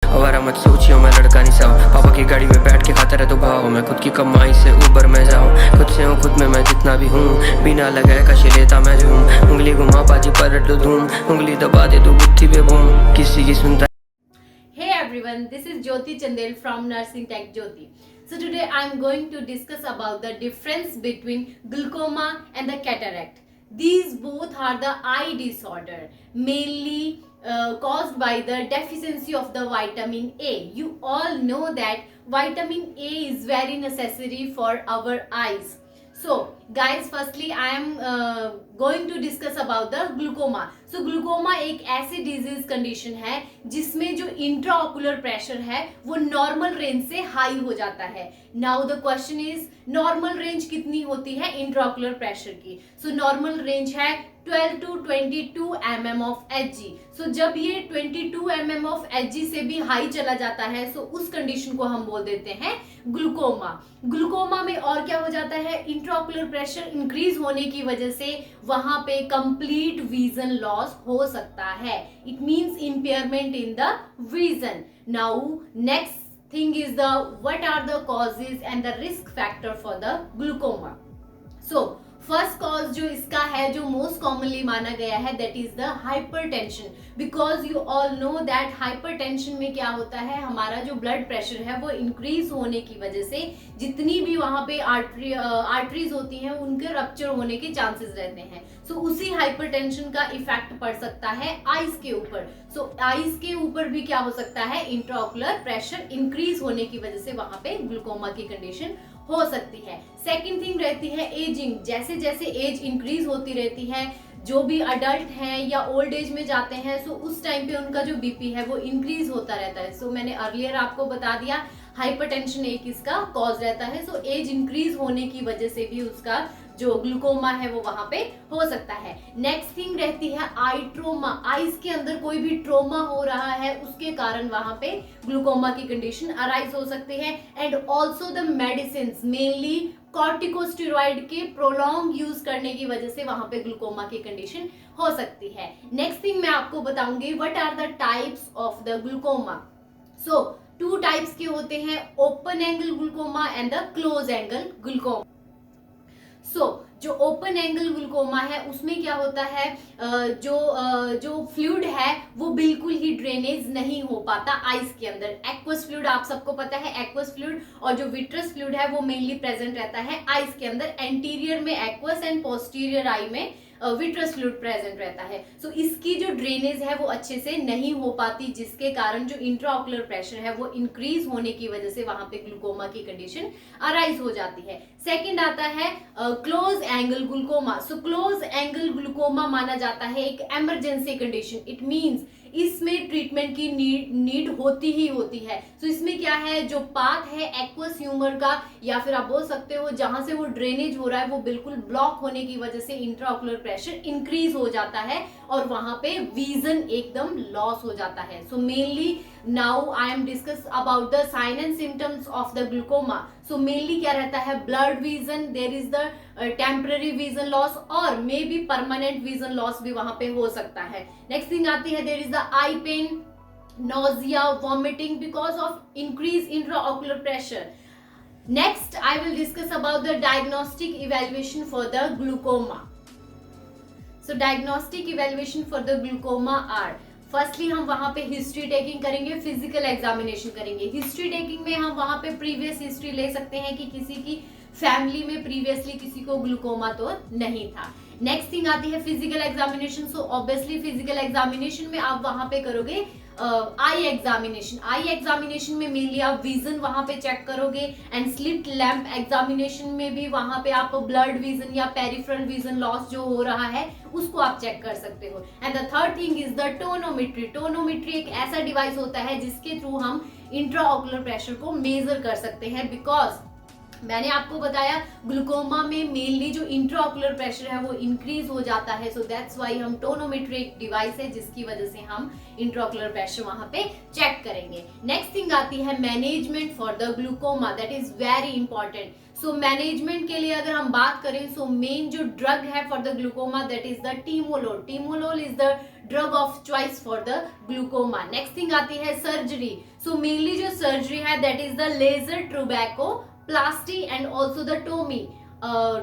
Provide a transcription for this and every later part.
अवारा मत सोचियो मैं लड़का नहीं साव, पापा की गाड़ी में बैठ के खाता रहे तो भाव, मैं खुद की कमाई से ऊपर में जाऊं, खुद से हूँ खुद में मैं जितना भी हूँ, बिना लगाए कशी लेता मैं झूम, उंगली घुमा बाजी पलट दो धूम, उंगली दबा दे तो बुद्धि पे बूम, किसी की सुनता। Hey everyone, this is Jyoti Chandel from Nursing Tech Jyoti. So today I am going to discuss about the difference between glaucoma and the cataract. These both are the eye disorder, mainly caused by the deficiency of the vitamin A. You all know that vitamin A is very necessary for our eyes. So guys, firstly I am going to discuss about the glaucoma. So glaucoma एक ऐसी disease condition है जिसमें जो intraocular pressure है वो normal range से high हो जाता है. Now the question is, normal range कितनी होती है इंट्राओकुलर प्रेशर की? सो नॉर्मल रेंज है 12 to 22 mm of Hg. सो जब ये 22 mm of Hg से भी हाई चला जाता है सो उस कंडीशन को हम बोल देते हैं ग्लूकोमा. ग्लूकोमा में और क्या हो जाता है, इंट्राओकुलर प्रेशर इंक्रीज होने की वजह से वहां पे कंप्लीट विजन लॉस हो सकता है. It means impairment in the vision. Now next thing is the what are the causes and the risk factor for the glaucoma. So first cause जो इसका है, जो मोस्ट कॉमनली माना गया है, that is the hypertension. Because you all know that hypertension में क्या होता है, हमारा जो ब्लड प्रेशर है वो इंक्रीज होने की वजह से जितनी भी वहां पे आर्टरीज होती हैं उनके रप्चर होने के चांसेस रहते हैं. सो उसी हाइपरटेंशन का इफेक्ट पड़ सकता है आईज के ऊपर. सो आईज के ऊपर भी क्या हो सकता है, इंट्राओकुलर प्रेशर इंक्रीज होने की वजह से वहां पे ग्लूकोमा की कंडीशन हो सकती है. सेकेंड थिंग रहती है एजिंग. जैसे जैसे एज इंक्रीज होती रहती है, जो भी अडल्ट हैं या ओल्ड एज में जाते हैं सो उस टाइम पे उनका जो बीपी है वो इंक्रीज होता रहता है. सो मैंने अर्लियर आपको बता दिया हाइपरटेंशन एक इसका कॉज रहता है. सो एज इंक्रीज होने की वजह से भी उसका जो ग्लूकोमा है वो वहां पे हो सकता है. नेक्स्ट थिंग रहती है आई ट्रोमा. आईज के अंदर कोई भी ट्रोमा हो रहा है उसके कारण वहां पे ग्लूकोमा की कंडीशन अराइज हो सकती है. And also the medicine, mainly corticosteroid के प्रोलॉन्ग यूज करने की वजह से वहां पे ग्लूकोमा की कंडीशन हो सकती है. नेक्स्ट थिंग मैं आपको बताऊंगी what are the types of the glaucoma. So two types के होते हैं, open angle glaucoma and the close angle glaucoma. जो ओपन एंगल ग्लूकोमा है उसमें क्या होता है, जो फ्लूइड है वो बिल्कुल ही ड्रेनेज नहीं हो पाता आइस के अंदर. एक्वस फ्लूइड आप सबको पता है, एक्वस फ्लूइड और जो विट्रस फ्लूइड है वो मेनली प्रेजेंट रहता है आइस के अंदर. एंटीरियर में एक्वस एंड पोस्टीरियर आई में विट्रस फ्लूइड प्रेजेंट रहता है. सो इसकी जो ड्रेनेज है वो अच्छे से नहीं हो पाती, जिसके कारण जो इंट्राओकुलर प्रेशर है वो इंक्रीज होने की वजह से वहां पे ग्लूकोमा की कंडीशन अराइज हो जाती है. सेकंड आता है close angle glaucoma. So close angle glaucoma माना जाता है एक इमरजेंसी कंडीशन. इट मींस इसमें ट्रीटमेंट की नीड होती ही होती है. तो इसमें क्या है, जो पाथ है एक्वस ह्यूमर का या फिर आप बोल सकते हो जहां से वो ड्रेनेज हो रहा है वो बिल्कुल ब्लॉक होने की वजह से इंट्राओकुलर प्रेशर इंक्रीज हो जाता है और वहां पे विजन एकदम लॉस हो जाता है. So mainly now I am discuss about the sign and symptoms of the glaucoma. So mainly क्या रहता है, blurred vision, there is the temporary vision loss और may be permanent vision loss भी वहां पे हो सकता है. नेक्स्ट थिंग आती है, there is the eye pain, nausea, vomiting because of increased intraocular pressure. Next, I will discuss about the diagnostic evaluation for the glaucoma. So, diagnostic evaluation for the glaucoma are, firstly हम वहां पे history taking करेंगे, physical examination करेंगे. History taking में हम वहां पे previous history ले सकते हैं कि किसी की फैमिली में प्रीवियसली किसी को ग्लूकोमा तो नहीं था. नेक्स्ट थिंग आती है physical examination. So obviously physical examination में आप वहां पे करोगे आई एग्जामिनेशन. आई एग्जामिनेशन में मेनली आप विजन वहां पे चेक करोगे एंड स्लिट लैंप एग्जामिनेशन में भी वहां पे आप ब्लड विजन या पेरिफेरल विजन लॉस जो हो रहा है उसको आप चेक कर सकते हो. And the third thing is the tonometry. Tonometry एक ऐसा डिवाइस होता है जिसके थ्रू हम इंट्राओकुलर प्रेशर को मेजर कर सकते हैं. बिकॉज मैंने आपको बताया ग्लूकोमा में मेनली जो इंट्राओकुलर प्रेशर है वो इंक्रीज हो जाता है. सो दैट्स व्हाई हम टोनोमेट्री एक डिवाइस है जिसकी वजह से हम इंट्राओकुलर प्रेशर वहां पे चेक करेंगे. नेक्स्ट थिंग आती है management for the glaucoma. That is very important. So management के लिए अगर हम बात करें, सो मेन जो ड्रग है for the glaucoma that is the timolol. Timolol is the drug of choice for the glaucoma. Next thing आती है सर्जरी. सो मेनली जो सर्जरी है that is the laser trabeculoplasty and also the टोमी,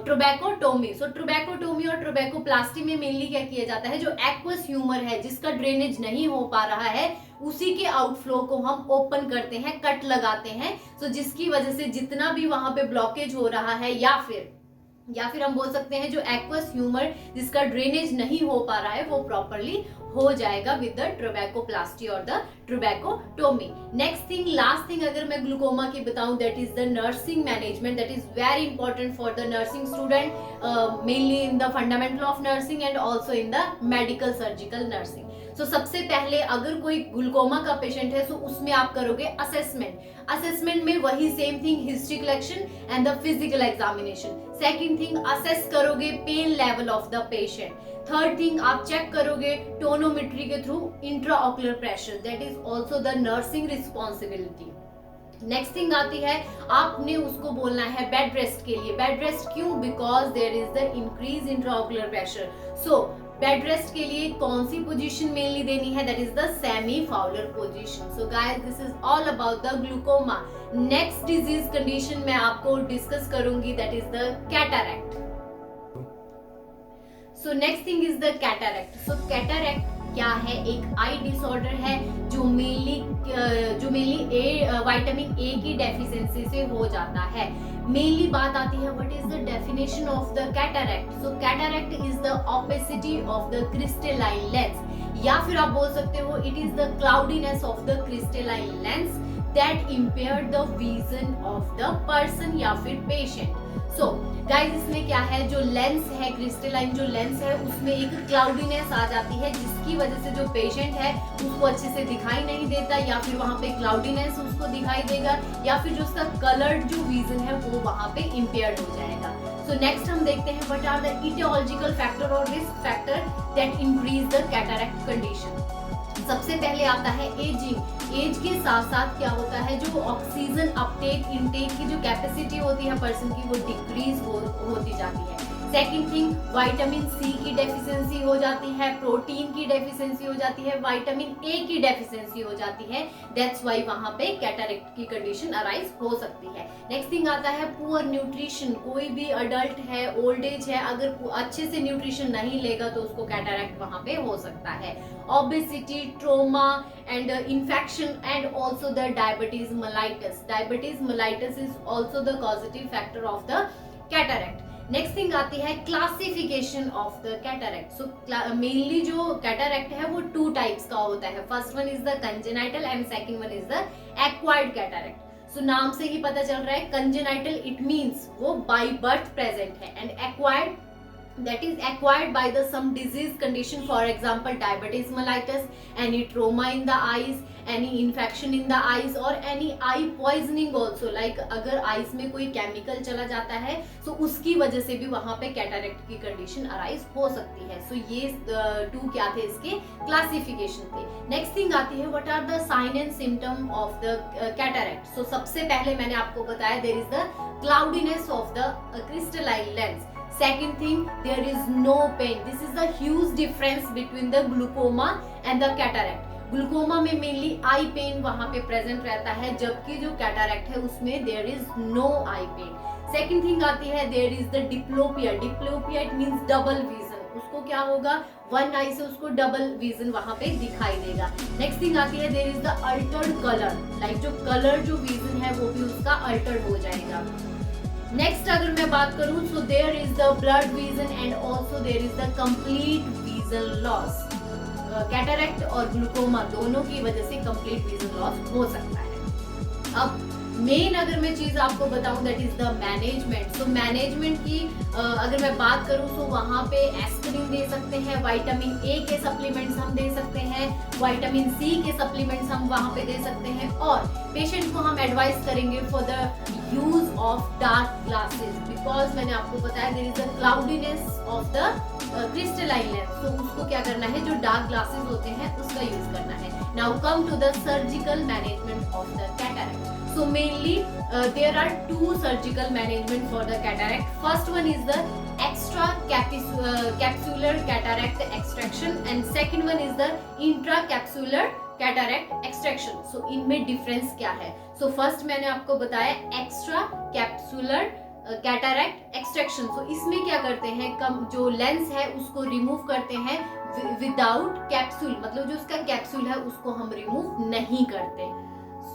trabeculotomy. So trabeculotomy और trabeculoplasty में mainly क्या किया जाता है, जो एक्वस ह्यूमर है जिसका ड्रेनेज नहीं हो पा रहा है उसी के आउटफ्लो को हम ओपन करते हैं, कट लगाते हैं. सो जिसकी वजह से जितना भी वहां पे ब्लॉकेज हो रहा है या फिर हम बोल सकते हैं जो एक्वस ह्यूमर जिसका ड्रेनेज नहीं हो पा रहा है वो प्रॉपरली हो जाएगा विद द ट्रोबैकोप्लास्टी और the trabeculotomy. Next thing, last thing अगर मैं ग्लूकोमा की बताऊं that is the nursing management. That is very important for the nursing student, mainly in the fundamental of nursing and also in the medical surgical nursing. So सबसे पहले अगर कोई glaucoma का patient है तो उसमें आप करोगे असेसमेंट. असेसमेंट में वही same thing, history collection and the physical examination. Second thing, assess करोगे pain level of the patient. Third thing, आप चेक करोगे टोनोमेट्री के through intraocular pressure. That is also the nursing responsibility. Next thing आती है, आपने उसको बोलना है बेड रेस्ट के लिए. बेड रेस्ट क्यों? Because there is the increase intraocular pressure. So bed rest के लिए कौन सी पोजीशन मेनली देनी है, that is the semi Fowler position. So guys, this is all about the glaucoma. Next disease condition मैं आपको discuss करूंगी that is the cataract. So next thing is the cataract. So cataract क्या है? एक आई disorder है जो mainly vitamin A की deficiency से हो जाता है. मेनली बात आती है what is the definition of the cataract. So cataract is the opacity of the crystalline lens, या फिर आप बोल सकते हो it is the cloudiness of the crystalline lens that impair the vision of the person या फिर patient. So guys, इसमें क्या है, जो लेंस है क्रिस्टलाइन जो लेंस है उसमें एक क्लाउडीनेस आ जाती है जिसकी वजह से जो पेशेंट है उसको अच्छे से दिखाई नहीं देता, या फिर वहां पे क्लाउडीनेस उसको दिखाई देगा, या फिर जो उसका कलर्ड जो विजन है वो वहां पे इम्पेयर्ड हो जाएगा. सो नेक्स्ट हम देखते हैं what are the etiological factor और risk factor that increase the cataract condition. सबसे पहले आता है एजिंग. एज के साथ साथ क्या होता है, जो ऑक्सीजन अपटेक इनटेक की जो कैपेसिटी होती है पर्सन की वो डिक्रीज होती जाती है. सेकंड थिंग, विटामिन सी की डेफिशिएंसी हो जाती है, प्रोटीन की डेफिशिएंसी हो जाती है, विटामिन ए की डेफिशिएंसी हो जाती है. दैट्स व्हाई वहां पे कैटरैक्ट की कंडीशन अराइज हो सकती है. नेक्स्ट थिंग आता है पुअर न्यूट्रिशन. कोई भी अडल्ट है, ओल्ड एज है, अगर अच्छे से न्यूट्रिशन नहीं लेगा तो उसको कैटरैक्ट वहां पे हो सकता है. Obesity, trauma and infection and also the diabetes mellitus. Diabetes mellitus is also the causative factor of the cataract. Next thing आती है classification of the cataract. So mainly जो कैटरैक्ट है वो टू टाइप्स का होता है. First one is the congenital and second one is the acquired cataract. So नाम से ही पता चल रहा है, कंजेनाइटल इट मींस वो बाय बर्थ प्रेजेंट है, and acquired that is acquired by the some disease condition, for example diabetes mellitus, any trauma in the eyes, any infection in the eyes or any eye poisoning also, like अगर eyes में कोई chemical चला जाता है तो उसकी वजह से भी वहाँ पे कैटरैक्ट की कंडीशन अराइज हो सकती है. सो ये टू क्या थे, इसके क्लासिफिकेशन थे. नेक्स्ट थिंग आती है what are the sign and symptom of the cataract. So सबसे पहले मैंने आपको बताया there is the cloudiness of the crystalline lens. Second thing, there is no pain. This is the huge difference between the glaucoma and the cataract. Glaucoma में mainly I pen वहां पे present रहता है, जबकि जो कैटरैक्ट है उसमें there is no eye pain. Second thing आती है there is the diplopia. Diplopia it means double vision. उसको क्या होगा, वन आई से उसको डबल विजन वहां पे दिखाई देगा. नेक्स्ट थिंग आती है there is the altered colour. Like जो कलर जो विजन है वो भी उसका अल्टर्ड हो जाएगा. नेक्स्ट अगर मैं बात करूं, so there is the blurred vision and also there is the complete vision loss. Cataract और ग्लूकोमा दोनों की वजह से कंप्लीट विजन लॉस हो सकता है. अब मेन अगर मैं चीज आपको बताऊं that is the management. So management की अगर मैं बात करूं तो वहां पे एस्पिरिन दे सकते हैं, विटामिन ए के सप्लीमेंट्स हम दे सकते हैं, विटामिन सी के सप्लीमेंट्स हम वहां पे दे सकते हैं, और पेशेंट को हम एडवाइस करेंगे for the use of dark glasses, because मैंने आपको बताया there is the cloudiness of the crystalline lens. तो उसको क्या करना है, जो डार्क ग्लासेस होते हैं उसका यूज करना है. Now come to the surgical management of the cataract. So mainly there are two surgical management for the cataract. First one is the extra capsular cataract extraction and second one is the intracapsular cataract extraction. So इनमें difference क्या है? So first मैंने आपको बताया extracapsular cataract extraction. So इसमें क्या करते हैं, कम जो लेंस है उसको रिमूव करते हैं विदाउट कैप्सूल, मतलब जो उसका कैप्सूल है उसको हम रिमूव नहीं करते.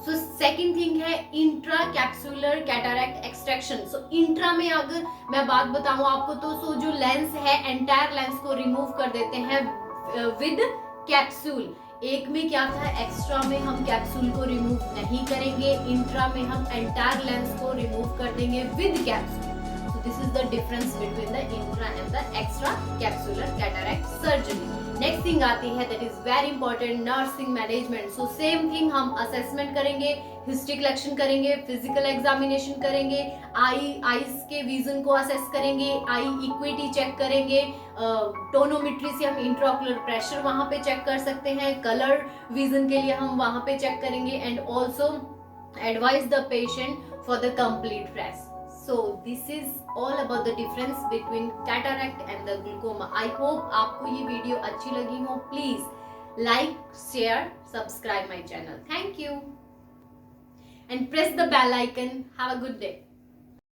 सो सेकेंड थिंग है इंट्रा कैप्सूलर कैटरैक्ट एक्सट्रैक्शन. सो इंट्रा में अगर मैं बात बताऊं आपको तो सो जो लेंस है एंटायर लेंस को रिमूव कर देते हैं विद कैप्सूल. एक में क्या था, एक्स्ट्रा में हम कैप्सूल को रिमूव नहीं करेंगे, इंट्रा में हम एंटायर लेंस को रिमूव कर देंगे with capsule. So this is the difference between the intra and the extra capsular cataract surgery. Next thing आती है that is very important, nursing management. So same thing, हम assessment करेंगे, history collection करेंगे, physical examination करेंगे, eyes के vision को assess करेंगे, आई equity check करेंगे, टोनोमेट्री से हम इंट्राओकुलर प्रेशर वहां पे चेक कर सकते हैं, कलर विजन के लिए हम वहां पे चेक करेंगे and also advise the patient for the complete rest. So this is all about the difference between cataract and the glaucoma. I hope आपको ये वीडियो अच्छी लगी हो. Please like, share, subscribe my channel. Thank you and press the bell icon. Have a good day.